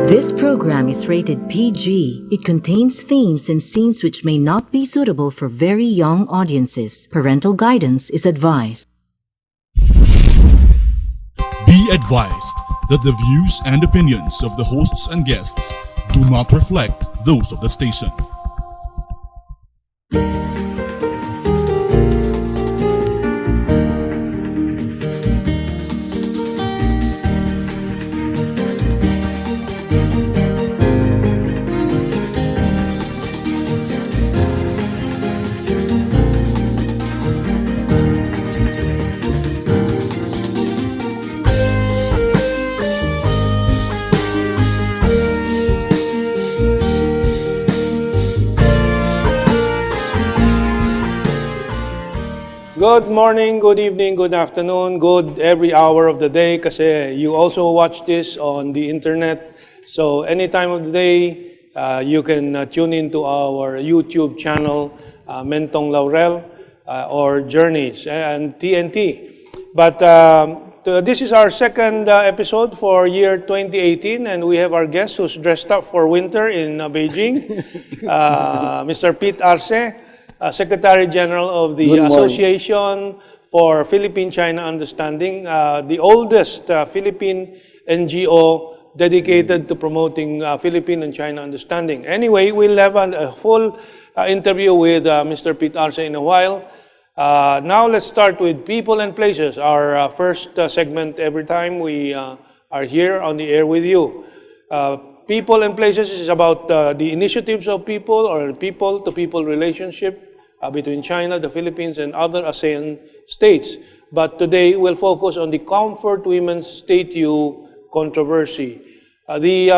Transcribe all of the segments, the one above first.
This program is rated PG. It contains themes and scenes which may not be suitable for very young audiences. Parental guidance is advised. Be advised that the views and opinions of the hosts and guests do not reflect those of the station. Good morning, good evening, good afternoon, good every hour of the day kasi you also watch this on the internet. So any time of the day, you can tune into our YouTube channel, Mentong Laurel or Journeys and TNT. But this is our second episode for year 2018 and we have our guest who's dressed up for winter in Beijing, Mr. Pete Arce. Secretary General of the Association for Philippine-China Understanding, the oldest Philippine NGO dedicated to promoting Philippine and China understanding. Anyway, we'll have a full interview with Mr. Pete Arce in a while. Now let's start with people and places, our first segment every time we are here on the air with you. People and places is about the initiatives of people or people-to-people relationship between China, the Philippines, and other ASEAN states. But today we'll focus on the Comfort Women's Statue controversy. The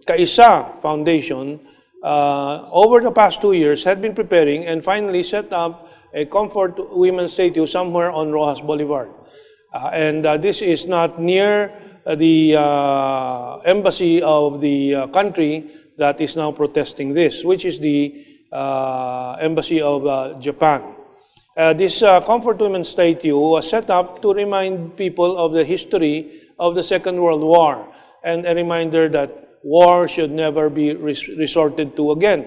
Kaisa Foundation, over the past 2 years, had been preparing and finally set up a Comfort Women's Statue somewhere on Roxas Boulevard. And this is not near the embassy of the country that is now protesting this, which is the embassy of Japan. This Comfort Women's Statue was set up to remind people of the history of the Second World War and a reminder that war should never be resorted to again.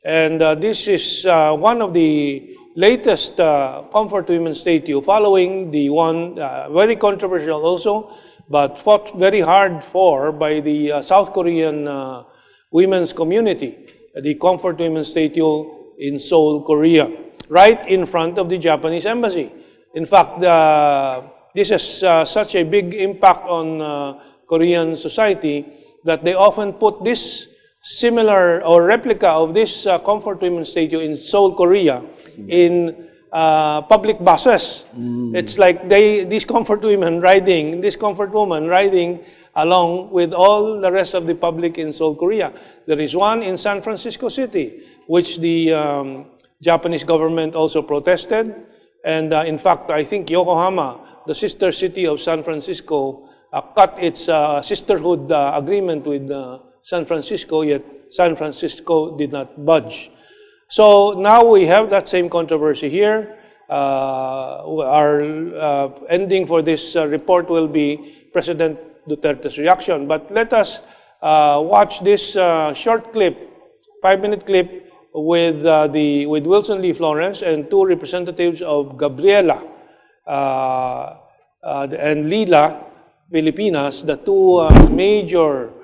And this is one of the latest Comfort Women's Statue following the one, very controversial also, but fought very hard for by the South Korean women's community, the Comfort Women's Statue in Seoul, Korea, right in front of the Japanese embassy. In fact, this has such a big impact on Korean society that they often put this similar or replica of this Comfort Women's Statue in Seoul, Korea in public buses. It's like this comfort woman riding along with all the rest of the public in Seoul, Korea. There is one in San Francisco City, which the Japanese government also protested. And in fact, I think Yokohama, the sister city of San Francisco, cut its sisterhood agreement with San Francisco, yet San Francisco did not budge. So now we have that same controversy here. Our ending for this report will be President Duterte's reaction. But let us watch this short clip, 5-minute clip with Wilson Lee Florence and two representatives of Gabriela and Lila Pilipinas, the two major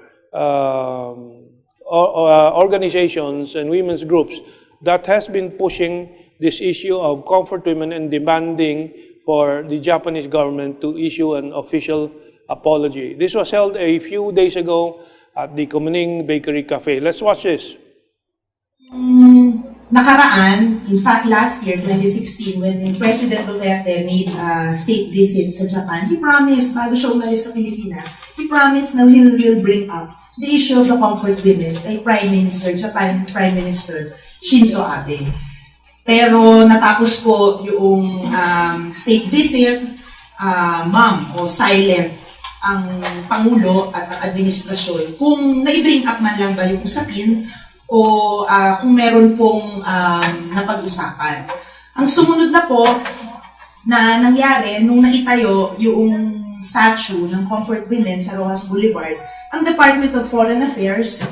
organizations and women's groups that has been pushing this issue of comfort women and demanding for the Japanese government to issue an official apology. This was held a few days ago at the Kumuning Bakery Cafe. Let's watch this. Nakaraan, in fact last year, 2016, when President Duterte made a state visit sa Japan, he promised, bago siya umalis sa Pilipinas, he promised na he will bring up the issue of the comfort women kay Japan Prime Minister Shinzo Abe. Pero natapos po yung state visit, ma'am o silent ang Pangulo at administrasyon kung na-bring up man lang ba yung usapin o kung meron pong napag-usapan. Ang sumunod na po na nangyari nung naitayo yung statue ng Comfort Women sa Roxas Boulevard, Ang Department of Foreign Affairs,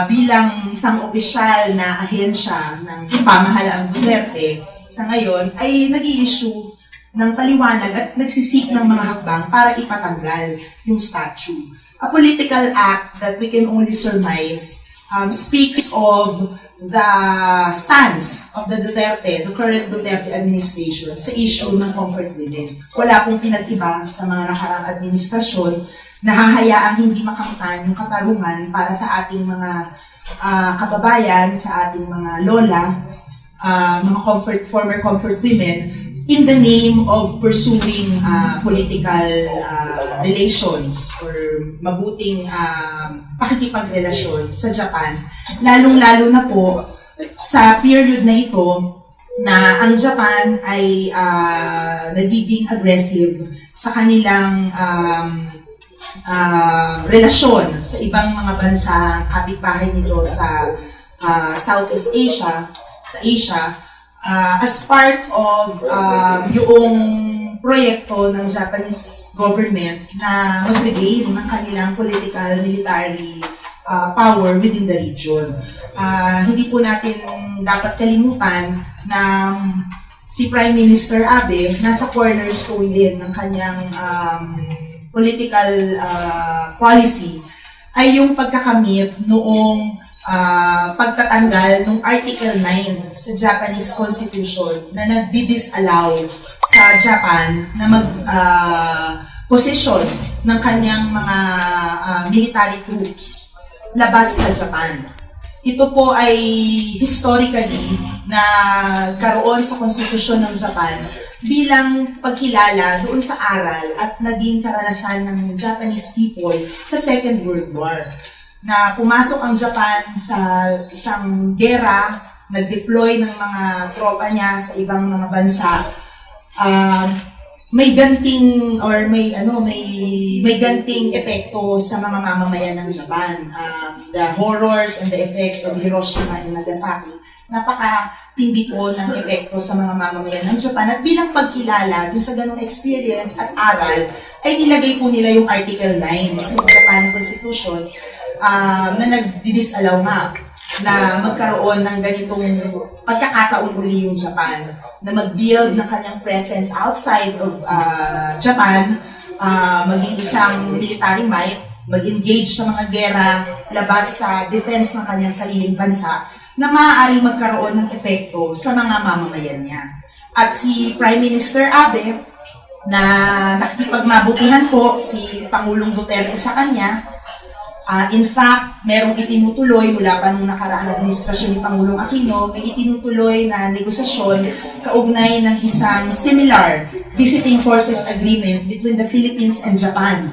bilang isang opisyal na ahensya ng pamahalaang Duterte, sa ngayon ay nag-i-issue ng paliwanag at nagsisik ng mga hakbang para ipatanggal yung statue. A political act that we can only surmise speaks of the stance of the current Duterte administration sa issue ng comfort women. Wala pong pinag-iba sa mga nakaraang administrasyon na hahayaang hindi makamtan yung katarungan para sa ating mga kababayan, sa ating mga lola, mga former comfort women, in the name of pursuing political relations or mabuting pakikipagrelasyon sa Japan, lalong-lalo na po sa period na ito na ang Japan ay nagiging aggressive sa kanilang relasyon sa ibang mga bansa kapitbahay nito sa Southeast Asia, sa Asia, as part of yung proyekto ng Japanese government na mag-regain ng kanilang political, military power within the region. Hindi po natin dapat kalimutan na si Prime Minister Abe nasa cornerstone din ng kanyang political policy ay yung pagkakamit noong pagtatanggal ng Article 9 sa Japanese Constitution na nagdi-disallow sa Japan na mag-posisyon ng kanyang mga military troops labas sa Japan. Ito po ay historically na karoon sa konstitusyon ng Japan bilang pagkilala doon sa aral at naging karanasan ng Japanese people sa Second World War. Na pumasok ang Japan sa isang gera, nag-deploy ng mga tropa niya sa ibang mga bansa, may ganting or may ganting epekto sa mga mamamayan ng Japan. The horrors and the effects of Hiroshima and Nagasaki, napakatindi po ng epekto sa mga mamamayan ng Japan. At bilang pagkilala dun sa ganong experience at aral, ay nilagay po nila yung Article 9 sa Japan Constitution na nagdi-disallow nga na magkaroon ng ganitong pagkakataon uli yung Japan na mag-build ng kanyang presence outside of Japan, maging isang military might, mag-engage sa mga gera labas sa defense ng kanyang sariling bansa na maaaring magkaroon ng epekto sa mga mamamayan niya. At si Prime Minister Abe, na nakikipagmabutihan po si Pangulong Duterte sa kanya, in fact, merong itinutuloy mula pa nung nakaraang administrasyon ni Pangulong Aquino, may itinutuloy na negosasyon kaugnay ng isang similar visiting forces agreement between the Philippines and Japan.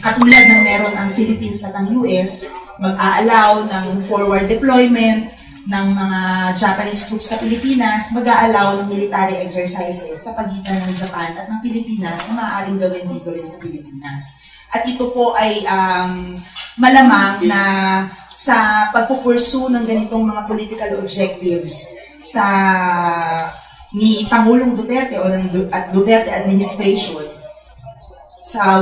Katulad ng meron ang Philippines at ang US, mag-aalaw ng forward deployment ng mga Japanese troops sa Pilipinas, mag-aalaw ng military exercises sa pagitan ng Japan at ng Pilipinas na maaaring gawin dito rin sa Pilipinas. At ito po ay malamang na sa pagpupursu ng ganitong mga political objectives ni Pangulong Duterte o ng Duterte administration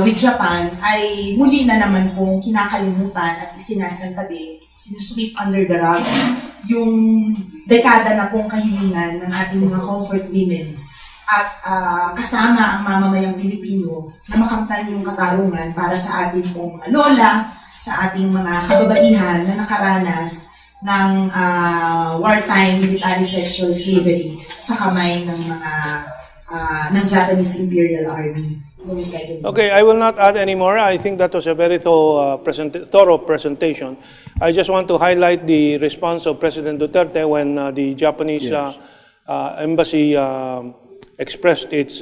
with Japan ay muli na naman pong kinakalimutan at isinasantabi, sinusweep under the rug yung dekada na pong kahilingan ng ating mga comfort women at kasama ang mamamayang Pilipino na makamtan yung katarungan para sa ating pong lola, sa ating mga kababaihan na nakaranas ng wartime military sexual slavery sa kamay ng mga ng Japanese Imperial Army. Okay, I will not add anymore. I think that was a very thorough presentation. I just want to highlight the response of President Duterte when the Japanese embassy expressed its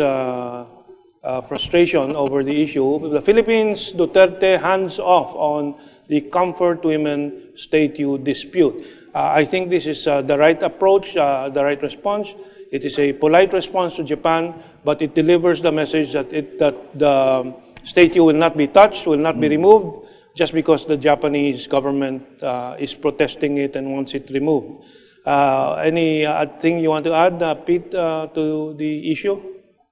frustration over the issue. The Philippines, Duterte, hands off on the comfort women statue dispute. I think this is the right approach, the right response. It is a polite response to Japan, but it delivers the message that the statue will not be touched, will not be removed, just because the Japanese government is protesting it and wants it removed. Any thing you want to add, Pete, to the issue?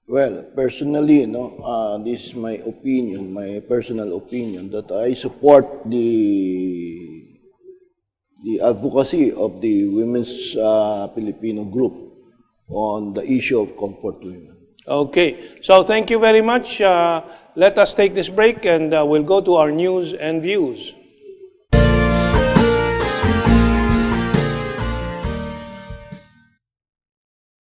Well, personally, this is my opinion, my personal opinion, that I support the advocacy of the Women's Filipino group on the issue of comfort women. Okay, so thank you very much. Let us take this break and we'll go to our news and views.